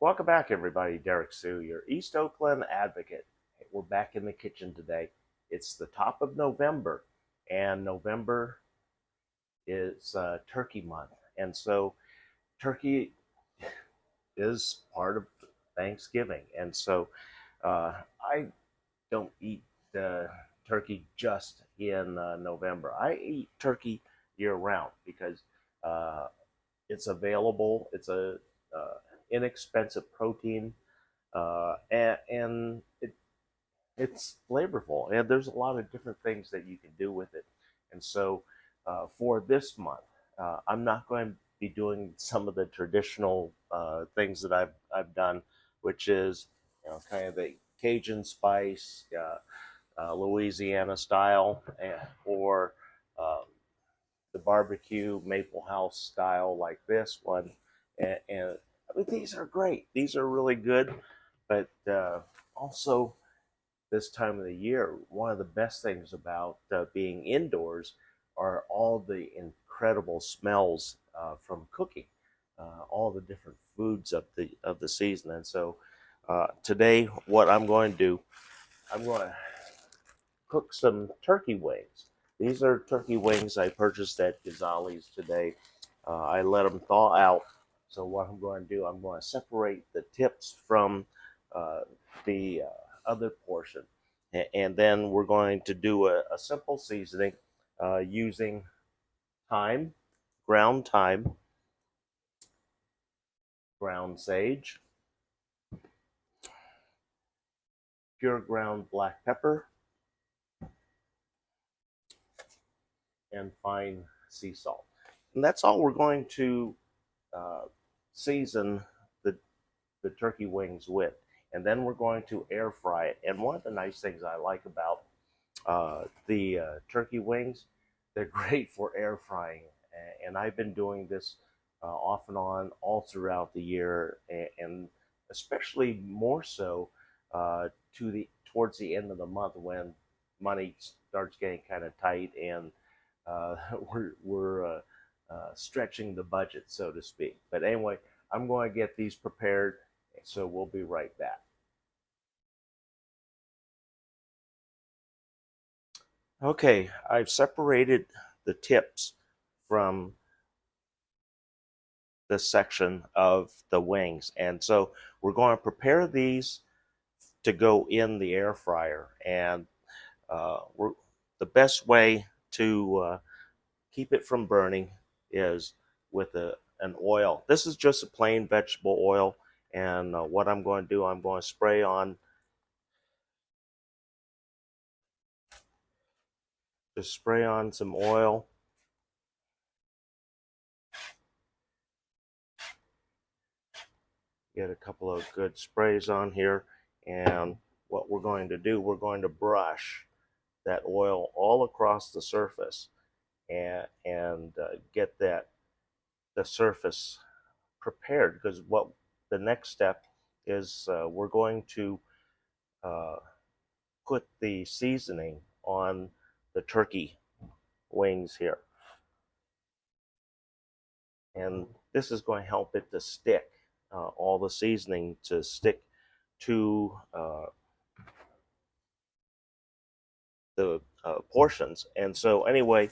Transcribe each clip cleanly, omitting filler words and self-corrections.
Welcome back, everybody. Derrick Sue, your East Oakland advocate. We're back in the kitchen today. It's the top of November, and November is Turkey Month. And so, turkey is part of Thanksgiving. And so, I don't eat turkey just in November. I eat turkey year round because uh, it's available, it's a inexpensive protein and it's flavorful, and there's a lot of different things that you can do with it. And so, for this month, I'm not going to be doing some of the traditional things that I've done, which is kind of the Cajun spice, Louisiana style, or um, the barbecue Maple House style like this one, and I mean, these are great. These are really good, but also this time of the year, one of the best things about being indoors are all the incredible smells from cooking, all the different foods of the season. And so today, what I'm going to do, I'm going to cook some turkey wings. These are turkey wings I purchased at Ghazali's today. I let them thaw out. So what I'm going to do, I'm going to separate the tips from the other portion. And then we're going to do a simple seasoning using thyme, ground thyme, ground sage, pure ground black pepper, and fine sea salt. And that's all we're going to uh, season the, the turkey wings with. And then we're going to air fry it. And one of the nice things I like about the turkey wings, they're great for air frying. And I've been doing this off and on all throughout the year, and especially more so to the towards the end of the month when money starts getting kind of tight, and uh, we're stretching the budget, so to speak. But anyway, I'm going to get these prepared, so we'll be right back. Okay, I've separated the tips from this section of the wings, and so we're going to prepare these to go in the air fryer. And the best way to keep it from burning is with an oil. This is just a plain vegetable oil, and what I'm going to do, I'm going to spray on some oil. Get a couple of good sprays on here, and what we're going to do, we're going to brush that oil all across the surface, and get the surface prepared, because what the next step is, we're going to uh, put the seasoning on the turkey wings here, and this is going to help it to stick, all the seasoning to stick to the portions. And so anyway,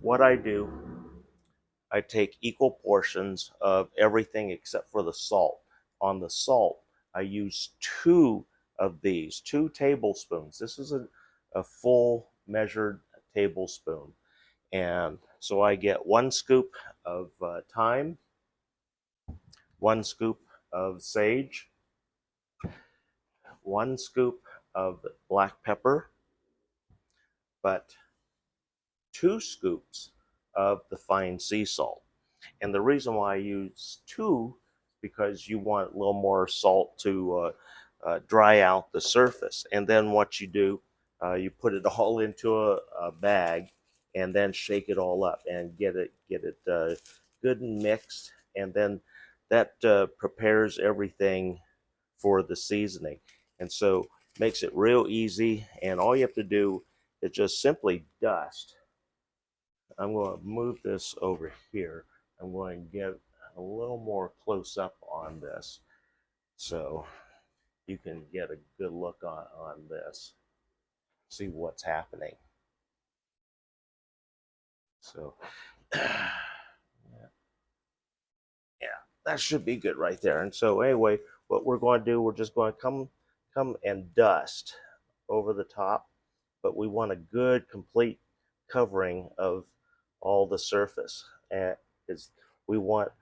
what I do, I take equal portions of everything except for the salt. On the salt, I use two tablespoons. This is a full measured tablespoon. And so I get 1 scoop of thyme, 1 scoop of sage, 1 scoop of black pepper, but 2 scoops of the fine sea salt. And the reason why I use two is because you want a little more salt to dry out the surface. And then what you do, you put it all into a bag, and then shake it all up and get it good and mixed. And then that prepares everything for the seasoning. And so makes it real easy. And all you have to do is just simply dust. I'm going to move this over here. I'm going to get a little more close up on this. So you can get a good look on this, see what's happening. So yeah, that should be good right there. And so anyway, what we're going to do, we're just going to come and dust over the top, but we want a good complete covering of all the surface. And is we want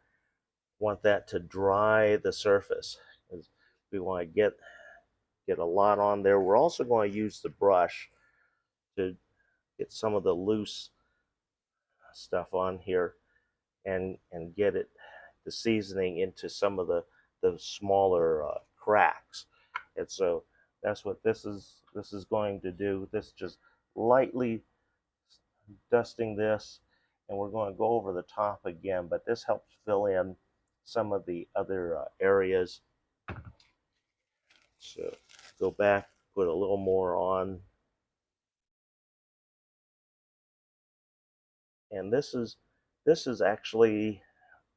that to dry the surface. We want to get a lot on there. We're also going to use the brush to get some of the loose stuff on here and get it the seasoning into some of the smaller cracks. And so that's what this is going to do. This just lightly dusting this, and we're going to go over the top again, but this helps fill in some of the other areas. So go back, put a little more on, and this is actually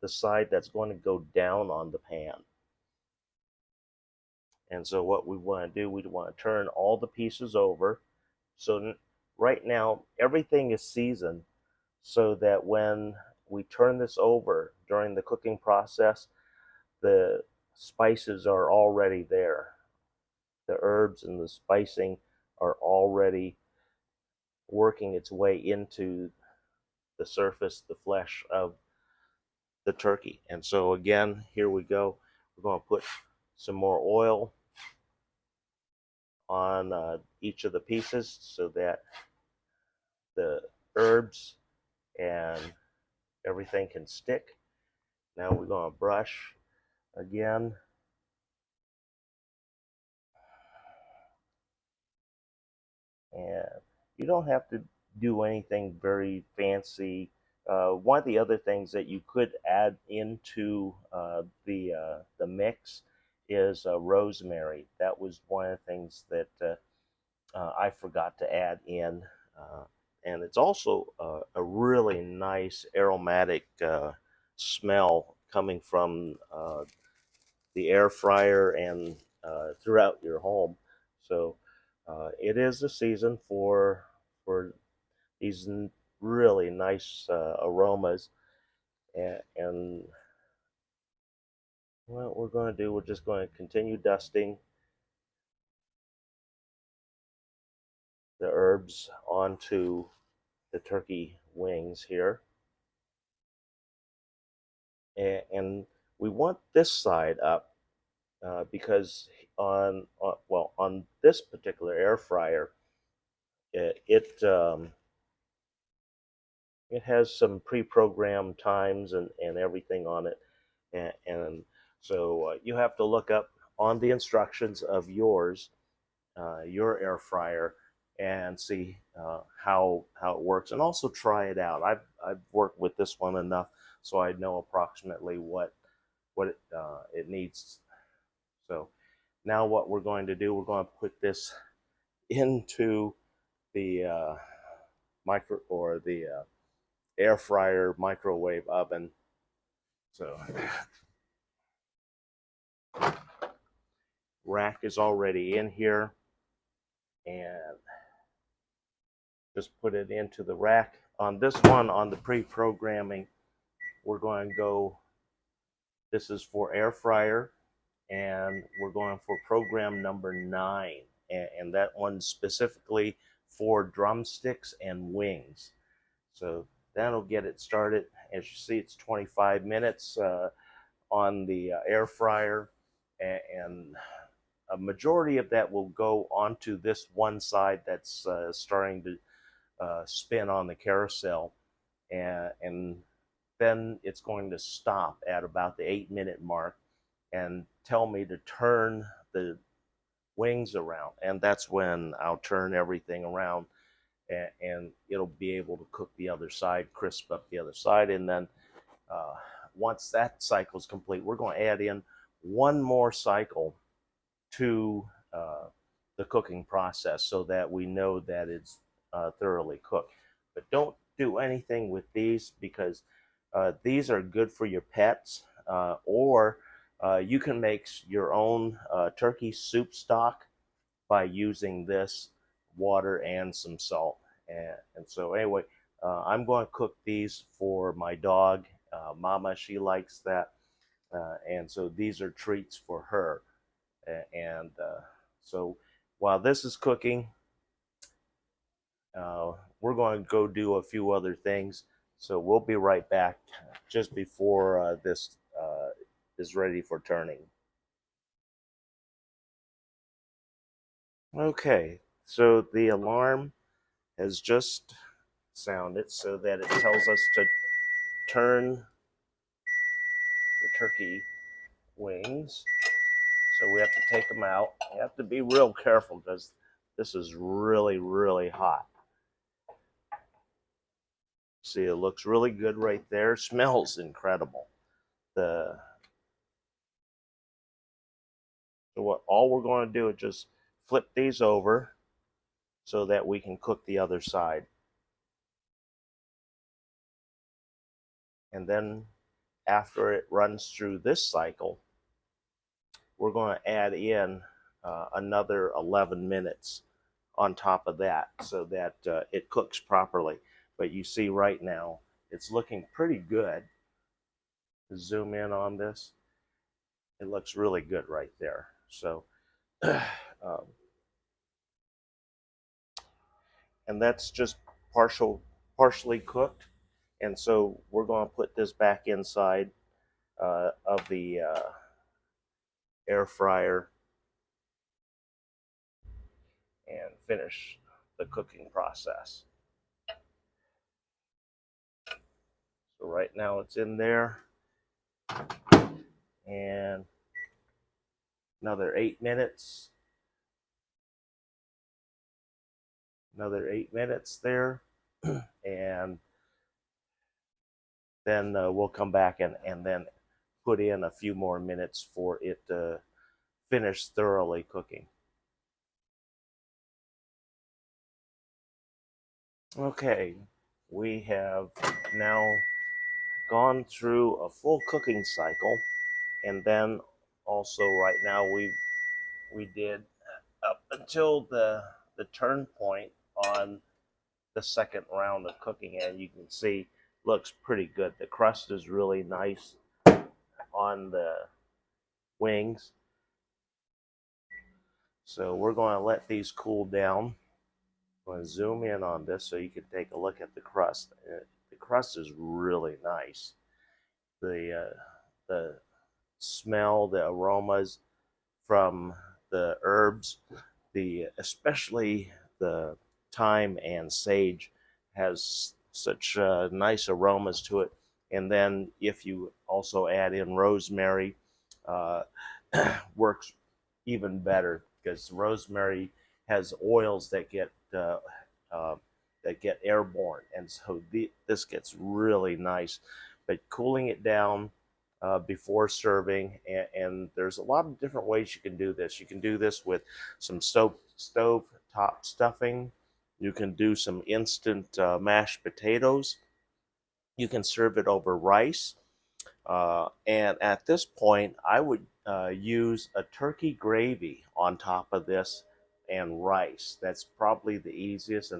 the side that's going to go down on the pan. And so what we want to do, we want to turn all the pieces over. So right now everything is seasoned, so that when we turn this over during the cooking process, the spices are already there. The herbs and the spicing are already working its way into the surface, the flesh of the turkey. And so again, here we go. We're going to put some more oil on each of the pieces so that the herbs and everything can stick. Now we're going to brush again. And you don't have to do anything very fancy. One of the other things that you could add into the mix is rosemary. That was one of the things that I forgot to add in, and it's also a really nice aromatic smell coming from the air fryer and throughout your home. So it is the season for these really nice aromas, and what we're going to do, we're just going to continue dusting the herbs onto the turkey wings here, and we want this side up because on this particular air fryer, it has some pre-programmed times and everything on it, and so you have to look up on the instructions of your air fryer and see how it works, and also try it out. I've worked with this one enough so I know approximately what it needs. So now what we're going to do, we're going to put this into the micro or the air fryer microwave oven. So rack is already in here, and just put it into the rack. On this one, on the pre-programming, we're going to go, this is for air fryer, and we're going for program number 9, and that one specifically for drumsticks and wings. So that'll get it started. As you see, it's 25 minutes on the air fryer, and a majority of that will go onto this one side that's starting to spin on the carousel, and then it's going to stop at about the 8-minute mark and tell me to turn the wings around, and that's when I'll turn everything around, and it'll be able to cook the other side, crisp up the other side, and then uh, once that cycle is complete, we're going to add in one more cycle to the cooking process so that we know that it's thoroughly cooked. But don't do anything with these because these are good for your pets, or You can make your own turkey soup stock by using this water and some salt. And so anyway, I'm going to cook these for my dog, Mama. She likes that, and so these are treats for her. And so while this is cooking, we're going to go do a few other things. So we'll be right back just before this is ready for turning. Okay, so the alarm has just sounded so that it tells us to turn the turkey wings. So we have to take them out. You have to be real careful because this is really, really hot. See, it looks really good right there. Smells incredible. The So what all we're going to do is just flip these over so that we can cook the other side. And then after it runs through this cycle, we're going to add in another 11 minutes on top of that so that it cooks properly. But you see right now, it's looking pretty good. Zoom in on this. It looks really good right there. So, and that's just partially cooked. And so we're going to put this back inside of the air fryer and finish the cooking process. So right now it's in there, and another 8 minutes. Another 8 minutes there, and then we'll come back and then put in a few more minutes for it to finish thoroughly cooking. Okay, we have now gone through a full cooking cycle, and then also right now we did up until the turn point on the second round of cooking, and you can see looks pretty good. The crust is really nice on the wings. So we're going to let these cool down. I'm going to zoom in on this so you can take a look at the crust. The crust is really nice. The smell, the aromas from the herbs, the especially the thyme and sage has such nice aromas to it. And then if you also add in rosemary, uh, works even better because rosemary has oils uh, that get airborne, and so this gets really nice. But cooling it down before serving, and there's a lot of different ways you can do this. You can do this with some stove top stuffing. You can do some instant mashed potatoes. You can serve it over rice. And at this point, I would use a turkey gravy on top of this and rice. That's probably the easiest,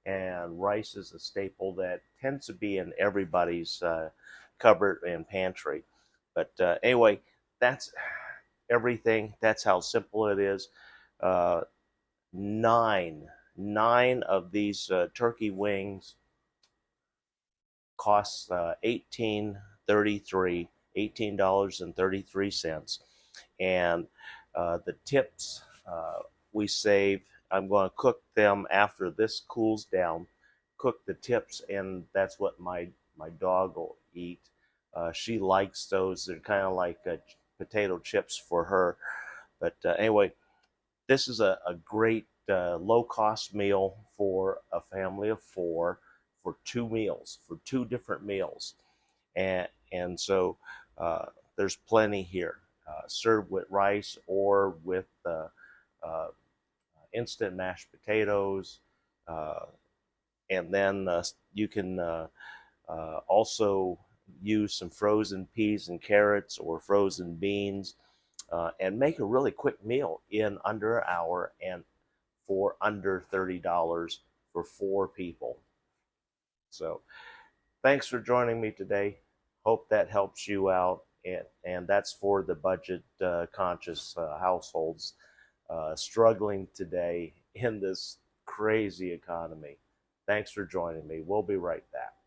and rice is a staple that tends to be in everybody's cupboard and pantry. But anyway, that's everything. That's how simple it is. Uh, nine of these turkey wings costs 18.33, and the tips we save. I'm going to cook them after this cools down. Cook the tips, and that's what my dog will eat. She likes those. They're kind of like potato chips for her. But anyway, this is a great low cost meal for a family of four for two meals, for two different meals. And so there's plenty here. Served with rice or with uh, instant mashed potatoes. Uh, and then you can also use some frozen peas and carrots or frozen beans, and make a really quick meal in under an hour and for under $30 for 4 people. So thanks for joining me today. Hope that helps you out. And that's for the budget conscious households struggling today in this crazy economy. Thanks for joining me. We'll be right back.